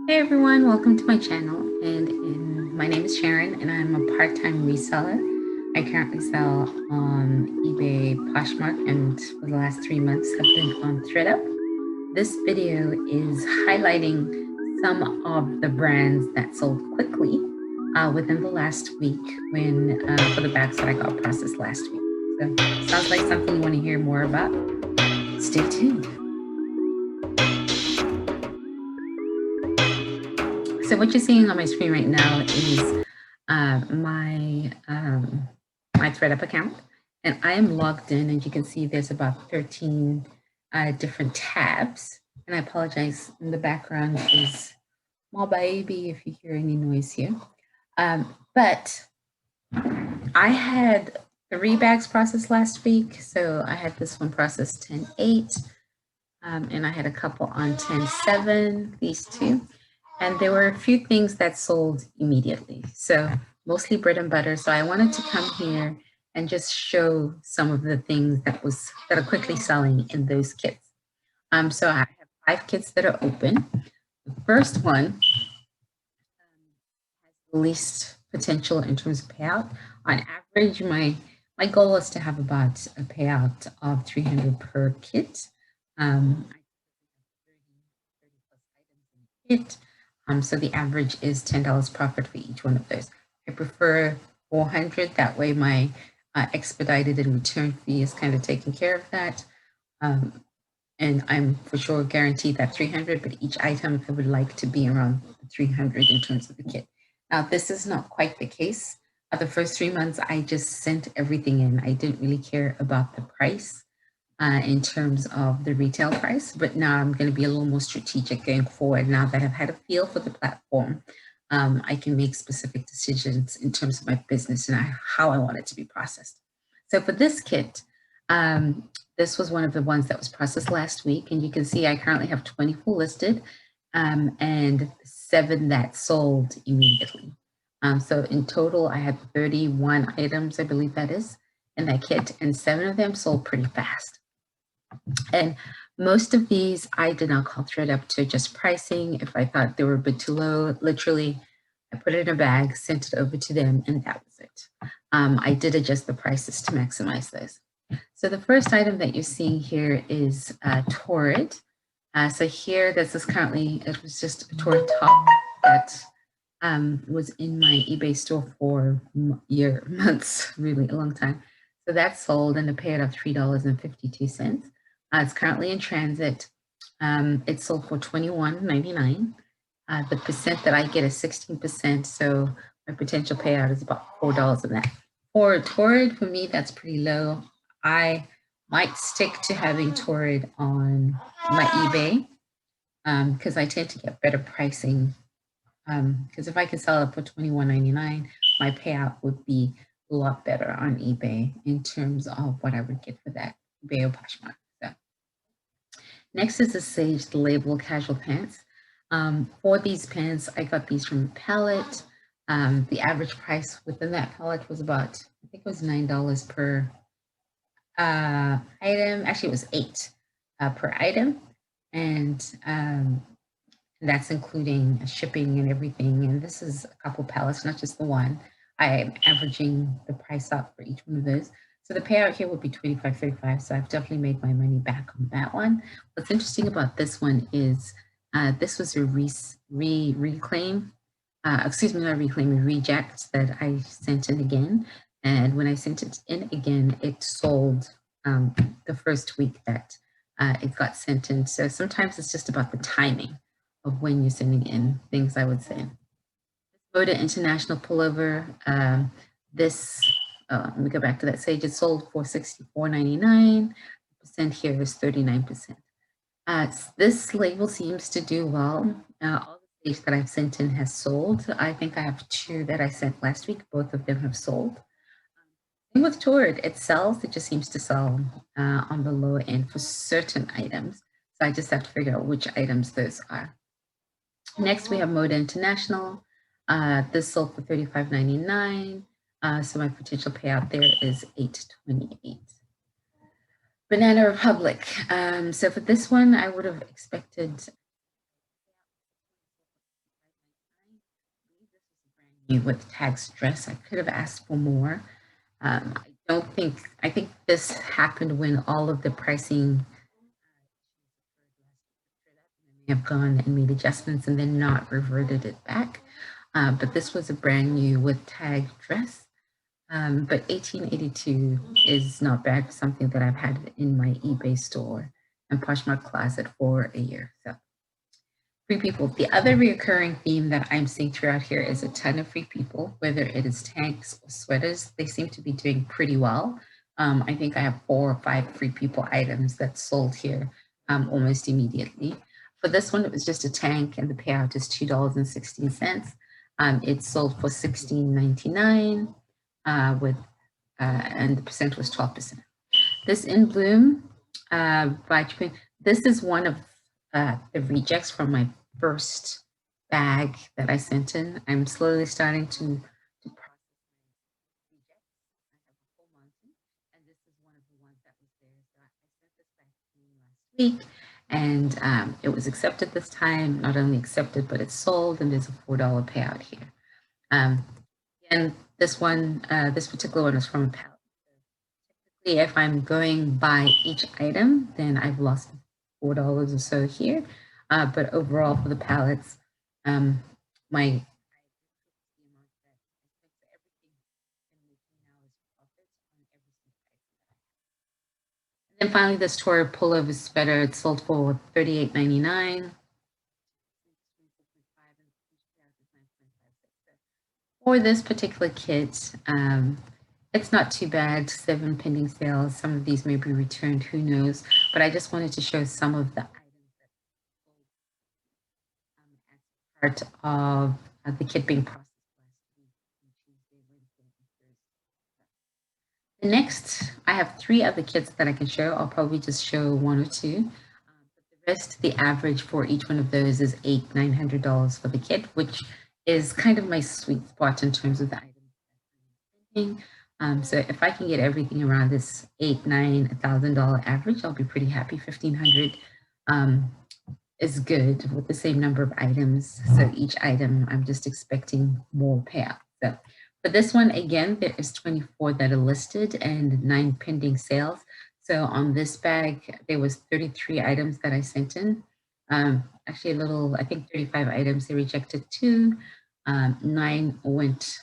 Hey everyone, welcome to my channel. My name is Sharon and I'm a part-time reseller. I currently sell on eBay, Poshmark, and for the last 3 months have been on thredUp. This video is highlighting some of the brands that sold quickly within the last week for the bags that I got processed last week. So sounds like something you want to hear more about. Stay tuned. So what you're seeing on my screen right now is my thredUp account, and I am logged in, and you can see there's about 13 different tabs. And I apologize, in the background is my baby if you hear any noise here. But I had 3 bags processed last week, so I had this one processed 10/8, and I had a couple on 10/7, these two. And there were a few things that sold immediately. So mostly bread and butter. So I wanted to come here and just show some of the things that are quickly selling in those kits. So I have 5 kits that are open. The first one has the least potential in terms of payout. On average, my goal is to have about a payout of 300 per kit. I have 30 plus items in the kit. So the average is $10 profit for each one of those. I prefer 400. That way my expedited and return fee is kind of taking care of that. And I'm for sure guaranteed that 300, but each item I would like to be around 300 in terms of the kit. Now, this is not quite the case. The first 3 months, I just sent everything in. I didn't really care about the price in terms of the retail price, but now I'm going to be a little more strategic going forward. Now that I've had a feel for the platform, I can make specific decisions in terms of my business and how I want it to be processed. So for this kit, this was one of the ones that was processed last week, and you can see I currently have 24 listed and 7 that sold immediately. So in total, I had 31 items, I believe that is, in that kit, and 7 of them sold pretty fast. And most of these, I did not call thredUp to adjust pricing. If I thought they were a bit too low, literally, I put it in a bag, sent it over to them, and that was it. I did adjust the prices to maximize those. So the first item that you're seeing here is Torrid. So here, this is currently, it was just a Torrid top that was in my eBay store for months, really a long time. So that sold and a payout of $3.52. It's currently in transit. It sold for $21.99. The percent that I get is 16%, so my potential payout is about $4 of that. For Torrid, for me, that's pretty low. I might stick to having Torrid on my eBay because I tend to get better pricing. Because if I could sell it for $21.99, my payout would be a lot better on eBay in terms of what I would get for that eBay or Poshmark. So next is the Sage Label Casual Pants. For these pants, I got these from a pallet. The average price within that pallet was about, I think it was $9 per item. Actually, it was 8 per item. And that's including shipping and everything. And this is a couple pallets, not just the one. I am averaging the price up for each one of those. So the payout here would be $25.35. So I've definitely made my money back on that one. What's interesting about this one is this was a reclaim, not reclaim, a reject that I sent in again. And when I sent it in again, it sold the first week that it got sent in. So sometimes it's just about the timing of when you're sending in things, I would say. Moda International pullover. Let me go back to that Sage. It sold for $64.99. Percent here is 39%. This label seems to do well. All the Sage that I've sent in has sold. I think I have 2 that I sent last week. Both of them have sold. Same with Torrid, it sells. It just seems to sell on the lower end for certain items. So I just have to figure out which items those are. Next, we have Moda International. This sold for $35.99. So my potential payout there is $8.28. Banana Republic. So for this one, I would have expected with tags dress. I could have asked for more. I think this happened when all of the pricing may have gone and made adjustments and then not reverted it back. But this was a brand new with tag dress. But 1882 is not bad for something that I've had in my eBay store and Poshmark closet for a year. So free people. The other reoccurring theme that I'm seeing throughout here is a ton of free people, whether it is tanks or sweaters. They seem to be doing pretty well. I think I have 4 or 5 free people items that sold here almost immediately. For this one, it was just a tank and the payout is $2.16. It sold for $16.99 with and the percent was 12%. This In Bloom by Japan, this is one of the rejects from my first bag that I sent in. I'm slowly starting to process my rejects. I have a full mountain, and this is one of the ones that was there. So I sent this back to you last week, and it was accepted this time. Not only accepted, but it's sold, and there's a $4 payout here. And this one, this particular one is from a pallet. Typically, if I'm going by each item, then I've lost $4 or so here. But overall for the pallets, my and then finally this Torah pullover sweater, it sold for $38.99. For this particular kit, it's not too bad, 7 pending sales. Some of these may be returned, who knows? But I just wanted to show some of the items that sold as part of the kit being processed last week on Tuesday, Wednesday, and Thursday. The next, I have 3 other kits that I can show. I'll probably just show 1 or 2. But the rest, the average for each one of those is $900 for the kit, which is kind of my sweet spot in terms of the items that I'm thinking. So if I can get everything around this $1,000 average, I'll be pretty happy. $1,500 is good with the same number of items. So each item, I'm just expecting more payout. So for this one, again, there is 24 that are listed and 9 pending sales. So on this bag, there was 33 items that I sent in. Actually a little, I think 35 items, they rejected 2. 9 went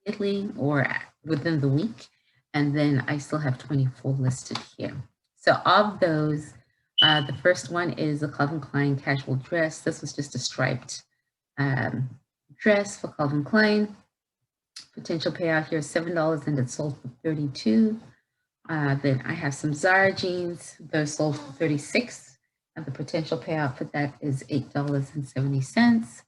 immediately or within the week. And then I still have 24 listed here. So of those, the first one is a Calvin Klein casual dress. This was just a striped dress for Calvin Klein. Potential payout here is $7 and it sold for $32. Then I have some Zara jeans. Those sold for $36. And the potential payout for that is $8.70.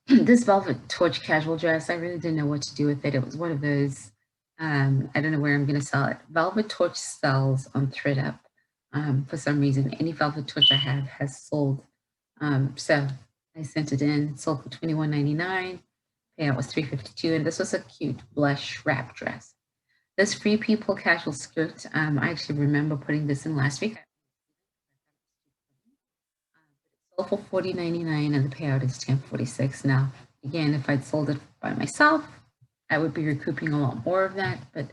This Velvet Torch casual dress, I really didn't know what to do with it. It was one of those, I don't know where I'm going to sell it. Velvet Torch sells on thredUp. For some reason, any Velvet Torch I have has sold. So I sent it in, it sold for $21.99. Payout was $3.52, and this was a cute blush wrap dress. This Free People casual skirt, I actually remember putting this in last week. It sold for $40.99, and the payout is $10.46. Now, again, if I'd sold it by myself, I would be recouping a lot more of that, but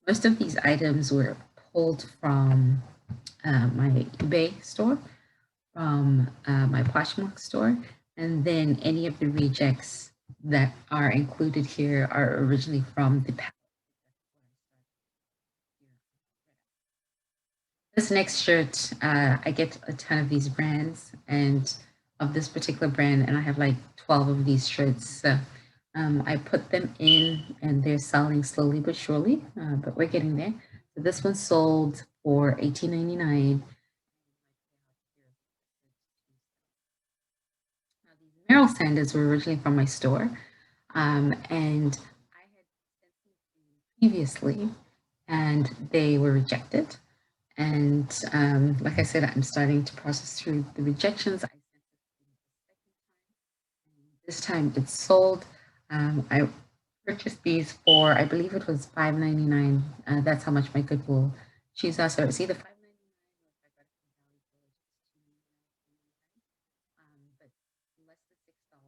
most of these items were pulled from my eBay store, from my Poshmark store, and then any of the rejects that are included here are originally from the palette. This next shirt, I get a ton of these brands and of this particular brand, and I have like 12 of these shirts. So I put them in and they're selling slowly but surely, but we're getting there. So this one sold for $18.99. Now, these Merrill sandals were originally from my store, and I had sent them previously, and they were rejected. And like I said, I'm starting to process through the rejections. I sent this the second time. This time it's sold. I purchased these for, I believe it was $5.99. That's how much my Goodwill shoes are. So it's either $5.99 or if I got it from Valley Village, it's $2.99. But less than $6 for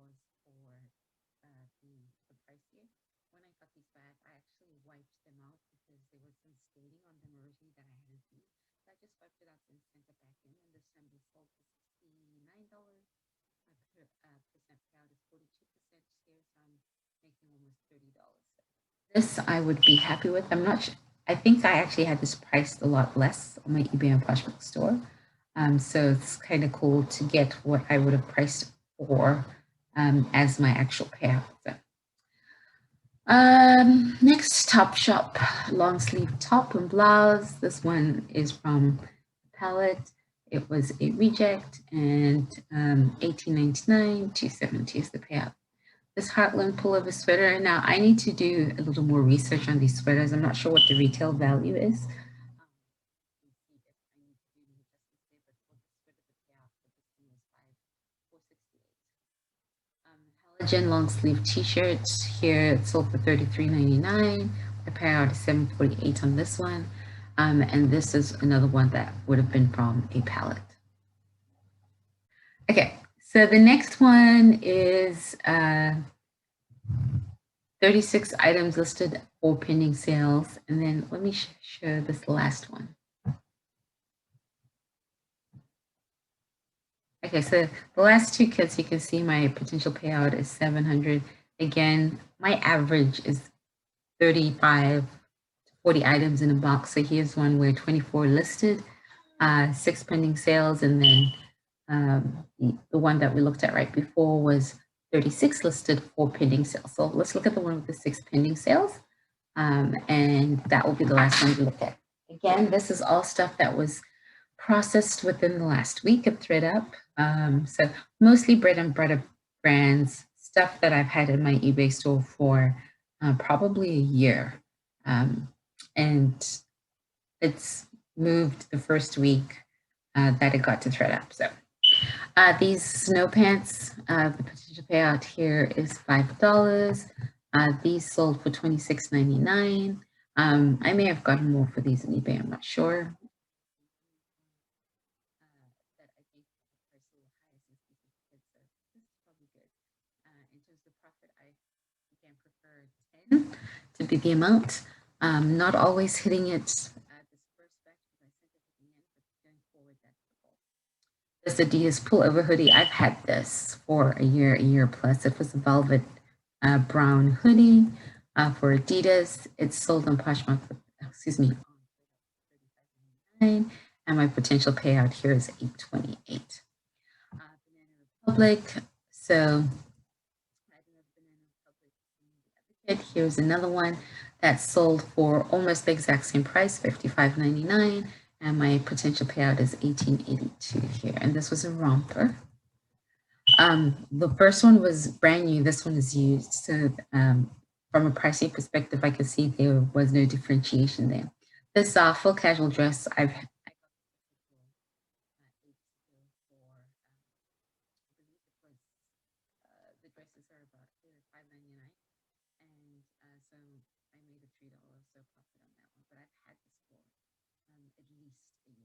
the price here. When I got these back, I actually wiped them out because there was some staining on them originally that I hadn't seen. So I just wiped it out and sent it back in. And this time they sold for $69. My percent payout is 42% here, so I'm making almost $30. This I would be happy with. I'm not sure. I think I actually had this priced a lot less on my eBay and Poshmark store. So it's kind of cool to get what I would have priced for as my actual payout. So, next, Topshop long sleeve top and blouse. This one is from Palette. It was a reject and $18.99, $2.70 is the payout. This Heartland pullover sweater. Now I need to do a little more research on these sweaters. I'm not sure what the retail value is. Halogen long sleeve t-shirts here. It sold for $33.99. The payout is $7.48 on this one. And this is another one that would have been from a palette. Okay, so the next one is 36 items listed for pending sales. And then let me show this last one. Okay, so the last two kits, you can see my potential payout is 700. Again, my average is 35 to 40 items in a box. So here's one where 24 listed, 6 pending sales, and then the one that we looked at right before was 36 listed, 4 pending sales. So let's look at the one with the 6 pending sales, and that will be the last one we look at. Again, this is all stuff that was processed within the last week at thredUp. So mostly bread and butter brands, stuff that I've had in my eBay store for probably a year. And it's moved the first week that it got to thredUp. So these snow pants, the potential payout here is $5. These sold for $26.99. I may have gotten more for these in eBay, I'm not sure. That I think the price a little high since these are kids, so this is probably good. In terms of profit, I again prefer 10 to be the amount. Not always hitting it this first batch because I sent it at the end, but going forward, that's the goal. This Adidas pullover hoodie, I've had this for a year plus. It was a velvet brown hoodie for Adidas. It's sold on Poshmark for, excuse me, $35.99, and my potential payout here is $8.28. Banana Republic. So here's another one that sold for almost the exact same price, $55.99, and my potential payout is $18.82 here. And this was a romper. The first one was brand new. This one is used. So from a pricing perspective, I could see there was no differentiation there. This full casual dress, I got the dresses are about $5.99, and so I made a $3 so profit on that one. But I've had this for at least a year.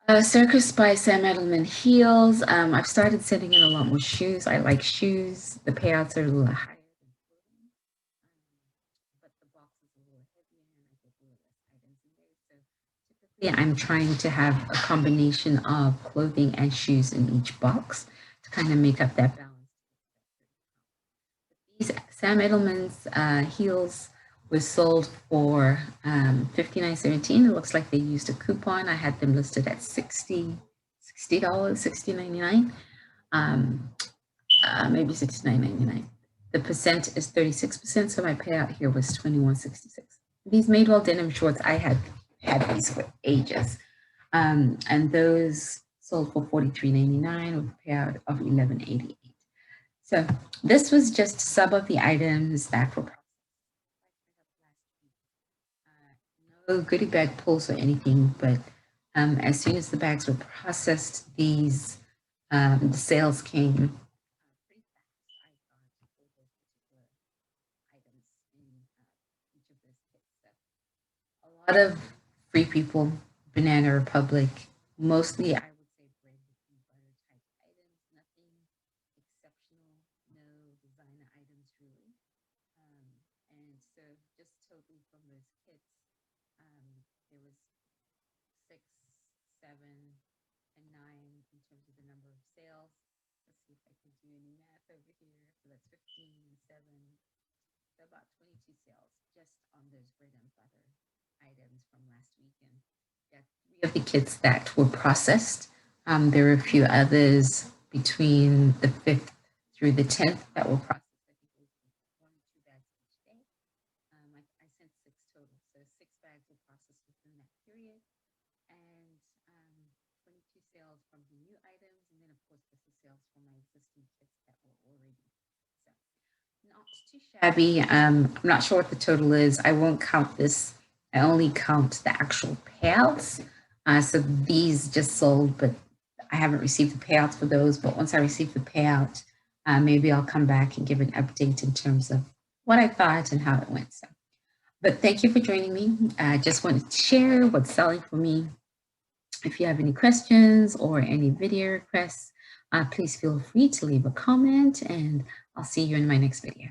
So. Circus by Sam Edelman heels. I've started sending in a lot more shoes. I like shoes. The payouts are a little higher than clothing, but the box is a little heavier and I get a little less items in there. So typically I'm trying to have a combination of clothing and shoes in each box to kind of make up that balance. These Sam Edelman's heels was sold for $59.17. It looks like they used a coupon. I had them listed at $60, $60.99, maybe $69.99. The percent is 36%, so my payout here was $21.66. These Madewell denim shorts, I had these for ages, and those sold for $43.99 with a payout of $11.88. So this was just some of the items that were no goodie bag pulls or anything, but as soon as the bags were processed, these the sales came pretty fast. each of those kits. So a lot of Free People, Banana Republic, mostly I would say bread and butter type items, nothing exceptional, no designer items really. Um, and so just totally from those kits, there was 6, 7, and 9 in terms of the number of sales. Let's see if I can do any math over here. So that's 15 and 7, so about 22 sales just on those bread and butter items from last weekend. Got 3 of the kits that were processed. There were a few others between the 5th through the 10th that were processed. I think it was 1 or 2 bags each day. I sent 6 total, so 6 bags were processed within that period, and 22 sales from the new items, and then of course this is sales from my existing kits that were already. So not too shabby. I'm not sure what the total is. I won't count this. I only count the actual payouts. So these just sold, but I haven't received the payouts for those. But once I receive the payout, maybe I'll come back and give an update in terms of what I thought and how it went. So, but thank you for joining me. I just wanted to share what's selling for me. If you have any questions or any video requests, please feel free to leave a comment, and I'll see you in my next video.